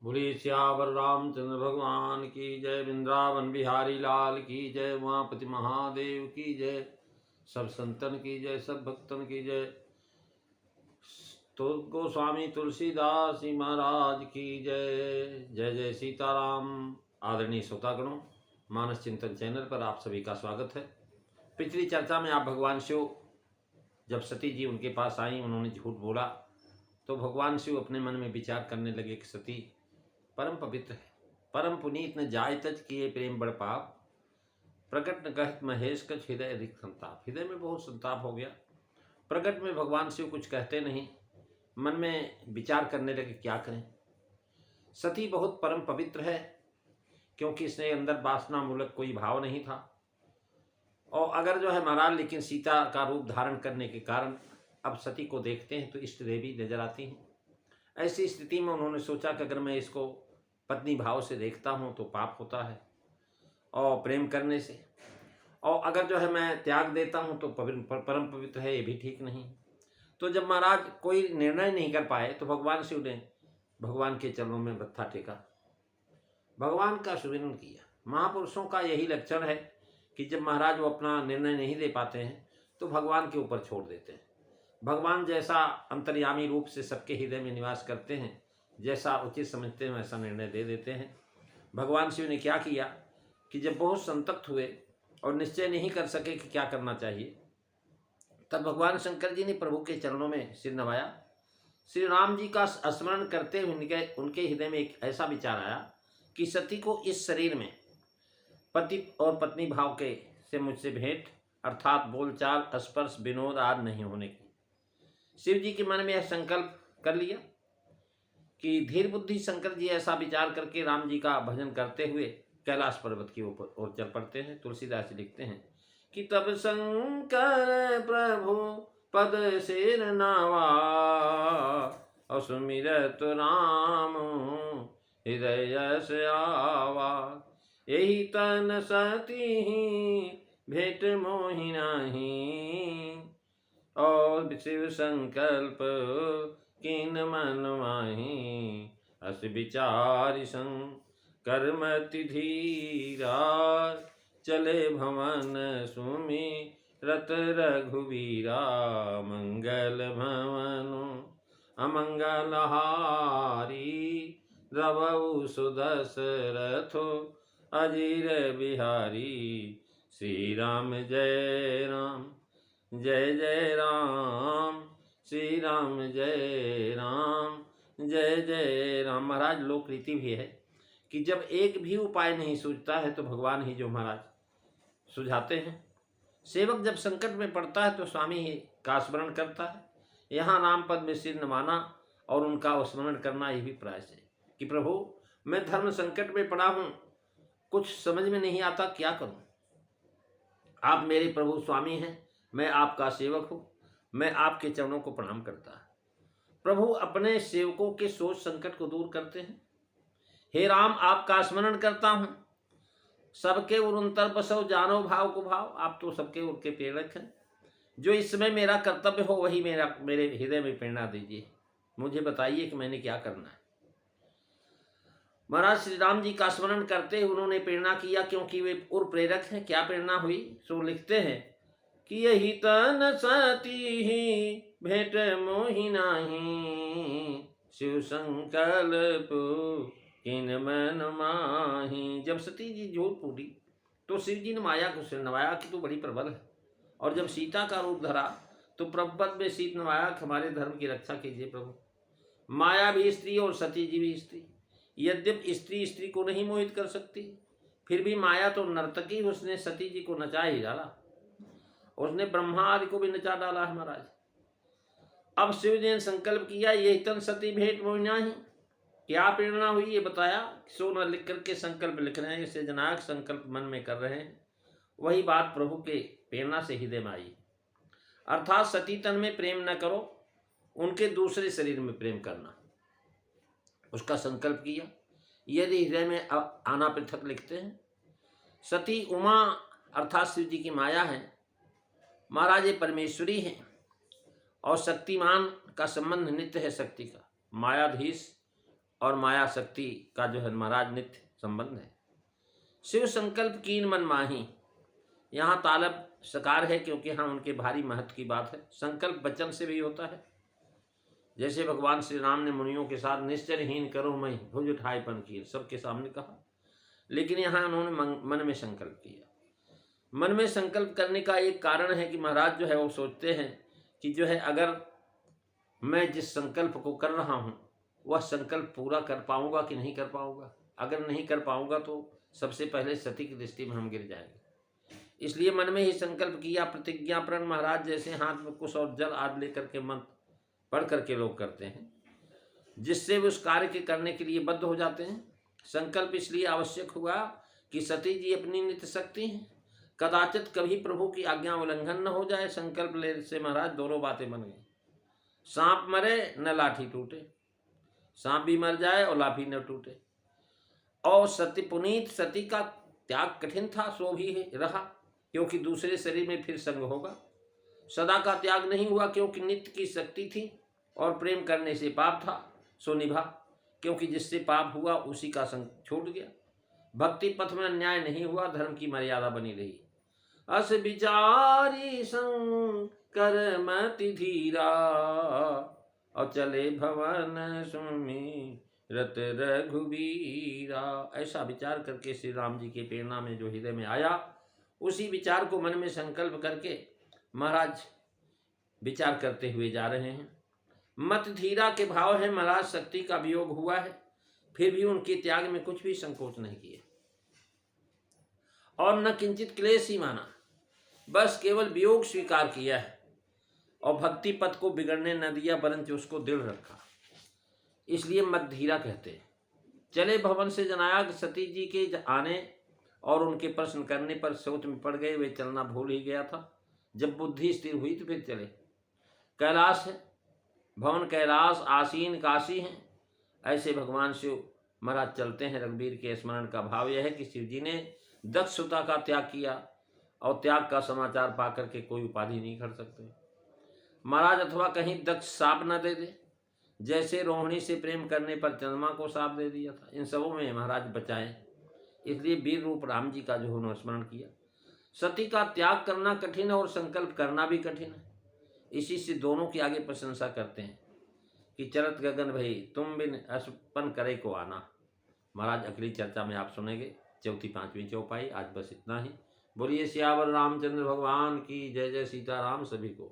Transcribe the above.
बोलिए सियावर रामचंद्र भगवान की जय। वृंदावन बिहारी लाल की जय। उमापति महादेव की जय। सब संतन की जय, सब भक्तन की जय। तो गोस्वामी तुलसीदास जी महाराज की जय। जय जय सीताराम। आदरणीय श्रोतागणों, मानस चिंतन चैनल पर आप सभी का स्वागत है। पिछली चर्चा में आप भगवान शिव, जब सती जी उनके पास आई, उन्होंने झूठ बोला, तो भगवान शिव अपने मन में विचार करने लगे कि सती परम पवित्र है, परम पुनीत न जाय तज किए प्रेम बड़ पाप, प्रकट न कहत महेश कछ हृदय अधिक संताप। हृदय में बहुत संताप हो गया। प्रकट में भगवान शिव कुछ कहते नहीं, मन में विचार करने लगे क्या करें। सती बहुत परम पवित्र है, क्योंकि इसने अंदर वासना मूलक कोई भाव नहीं था। और अगर जो है महाराज, लेकिन सीता का रूप धारण करने के कारण अब सती को देखते हैं तो इष्ट देवी नजर आती हैं। ऐसी स्थिति में उन्होंने सोचा कि अगर मैं इसको पत्नी भाव से देखता हूँ तो पाप होता है, और प्रेम करने से, और अगर जो है मैं त्याग देता हूँ तो परम पवित्र है, ये भी ठीक नहीं। तो जब महाराज कोई निर्णय नहीं कर पाए तो भगवान शिव ने भगवान के चरणों में मत्था टेका, भगवान का सुमिरन किया। महापुरुषों का यही लक्षण है कि जब महाराज वो अपना निर्णय नहीं दे पाते हैं तो भगवान के ऊपर छोड़ देते हैं। भगवान जैसा अंतर्यामी रूप से सबके हृदय में निवास करते हैं, जैसा उचित समझते हैं वैसा निर्णय दे देते हैं। भगवान शिव ने क्या किया कि जब बहुत संतप्त हुए और निश्चय नहीं कर सके कि क्या करना चाहिए, तब भगवान शंकर जी ने प्रभु के चरणों में सिर नवाया। श्री राम जी का स्मरण करते हुए उनके हृदय में एक ऐसा विचार आया कि सती को इस शरीर में पति और पत्नी भाव के से मुझसे भेंट अर्थात बोलचाल, स्पर्श, विनोद आदि नहीं होने की। शिव जी के मन में यह संकल्प कर लिया कि धीर बुद्धि शंकर जी ऐसा विचार करके राम जी का भजन करते हुए कैलाश पर्वत की ओर चल पड़ते हैं। तुलसीदास जी लिखते हैं कि तब शंकर प्रभु पद सिर नावा, और सुमिरत राम हृदय से आवा, यही तन सती भेंट मोहि नाही, और शिव संकल्प किन मन माही, अस विचार कर्मति धीरा, चले भवन सुमिरत रघुवीरा, मंगल भवनु अमंगल हारी, द्रवऊ सुदशरथो अजीर बिहारी, श्री राम जय राम जय जय राम, श्री राम जय राम जय जय राम। महाराज लोक रीति भी है कि जब एक भी उपाय नहीं सूझता है तो भगवान ही जो महाराज सुझाते हैं। सेवक जब संकट में पड़ता है तो स्वामी ही का स्मरण करता है। यहाँ नाम पद में सिर नवाना और उनका स्मरण करना ये भी प्रयास है कि प्रभु मैं धर्म संकट में पड़ा हूँ, कुछ समझ में नहीं आता क्या करूँ। आप मेरे प्रभु स्वामी हैं, मैं आपका सेवक हूँ, मैं आपके चरणों को प्रणाम करता। प्रभु अपने सेवकों के सोच संकट को दूर करते हैं। हे राम, आपका स्मरण करता हूँ, सबके उर अंतर बसो जानो भाव को भाव। आप तो सबके उर के प्रेरक हैं। जो इस समय मेरा कर्तव्य हो वही मेरे हृदय में प्रेरणा दीजिए। मुझे बताइए कि मैंने क्या करना है। महाराज श्री राम जी का स्मरण करते उन्होंने प्रेरणा किया, क्योंकि वे उर प्रेरक हैं। क्या प्रेरणा हुई सो लिखते हैं कि यही तन सती ही भेंट मोहि नाही, शिव संकल्प किन मन माही। जब सती जी झूठ बोली तो शिव जी ने माया को सिर नवाया कि तू बड़ी प्रबल है, और जब सीता का रूप धरा तो प्रभुपद में शीत नवाया कि हमारे धर्म की रक्षा कीजिए प्रभु। माया भी स्त्री और सती जी भी स्त्री। यद्यपि स्त्री स्त्री को नहीं मोहित कर सकती, फिर भी माया तो नर्तकी, उसने सती जी को नचा ही डाला, उसने ब्रह्मा आदि को भी नचा डाला है महाराज। अब शिव जी ने संकल्प किया यही तन सती भेंट मोहि नाही। क्या प्रेरणा हुई ये बताया। सो न लिख करके संकल्प लिख रहे हैं, इससे जनाक संकल्प मन में कर रहे हैं। वही बात प्रभु के प्रेरणा से हृदय में आई, अर्थात सती तन में प्रेम न करो, उनके दूसरे शरीर में प्रेम करना, उसका संकल्प किया। यदि हृदय में आना पृथक लिखते हैं। सती उमा अर्थात शिव जी की माया है। महाराज ये परमेश्वरी हैं और शक्तिमान का संबंध नित्य है शक्ति का। मायाधीश और माया शक्ति का जो है महाराज नित्य संबंध है। शिव संकल्प कीन मन माही, यहाँ तालब सकार है क्योंकि यहाँ उनके भारी महत्व की बात है। संकल्प वचन से भी होता है, जैसे भगवान श्री राम ने मुनियों के साथ निश्चरहीन करो मैं भुज उठाए पन की सबके सामने कहा, लेकिन यहाँ उन्होंने मन में संकल्प किया। मन में संकल्प करने का एक कारण है कि महाराज जो है वो सोचते हैं कि जो है अगर मैं जिस संकल्प को कर रहा हूँ वह संकल्प पूरा कर पाऊंगा कि नहीं कर पाऊंगा। अगर नहीं कर पाऊंगा तो सबसे पहले सती की दृष्टि में हम गिर जाएंगे। इसलिए मन में ही संकल्प किया। प्रतिज्ञा प्रण महाराज जैसे हाथ में कुश और जल आदि लेकर के मंत्र पढ़ करके लोग करते हैं, जिससे वे उस कार्य के करने के लिए बद्ध हो जाते हैं। संकल्प इसलिए आवश्यक हुआ कि सती जी अपनी नित्य शक्ति हैं, कदाचित कभी प्रभु की आज्ञा उल्लंघन न हो जाए। संकल्प लेने से महाराज दोनों बातें बन गई, सांप मरे न लाठी टूटे, सांप भी मर जाए और लाठी न टूटे। और सती पुनीत सती का त्याग कठिन था, सो भी रहा क्योंकि दूसरे शरीर में फिर संग होगा। सदा का त्याग नहीं हुआ क्योंकि नित्य की शक्ति थी, और प्रेम करने से पाप था सो निभा, क्योंकि जिससे पाप हुआ उसी का संग छूट गया। भक्ति पथ में अन्याय नहीं हुआ, धर्म की मर्यादा बनी रही। अस विचारी संकर मति धीरा, और चले भवन सुमिरत रघुबीरा। ऐसा विचार करके श्री राम जी के प्रेरणा में जो हृदय में आया, उसी विचार को मन में संकल्प करके महाराज विचार करते हुए जा रहे हैं। मत धीरा के भाव है महाराज, शक्ति का वियोग हुआ है, फिर भी उनके त्याग में कुछ भी संकोच नहीं किए, और न किंचित क्लेश ही माना, बस केवल वियोग स्वीकार किया है, और भक्ति पथ को बिगड़ने न दिया परंतु उसको दृढ़ रखा। इसलिए मत धीरा कहते हैं। चले भवन से जनाया कि सती जी के आने और उनके प्रश्न करने पर सोच में पड़ गए, वे चलना भूल ही गया था। जब बुद्धि स्थिर हुई तो फिर चले। कैलाश है, भवन कैलाश, आसीन काशी हैं। ऐसे भगवान शिव महाराज चलते हैं। रघुवीर के स्मरण का भाव यह है कि शिव जी ने दक्ष सुता का त्याग किया, और त्याग का समाचार पाकर के कोई उपाधि नहीं कर सकते महाराज, अथवा कहीं दक्ष साप न दे दे, जैसे रोहिणी से प्रेम करने पर चंद्रमा को साप दे दिया था। इन सबों में महाराज बचाए, इसलिए वीर रूप राम जी का जो उन्होंने स्मरण किया। सती का त्याग करना कठिन है और संकल्प करना भी कठिन है। इसी से दोनों की आगे प्रशंसा करते हैं कि चरत गगन भई तुम बिन अर्पण करे को आना। महाराज अगली चर्चा में आप सुनेंगे चौथी पांचवी चौपाई। आज बस इतना ही। बोलिए सियावर रामचंद्र भगवान की जय। जय सीताराम। सभी को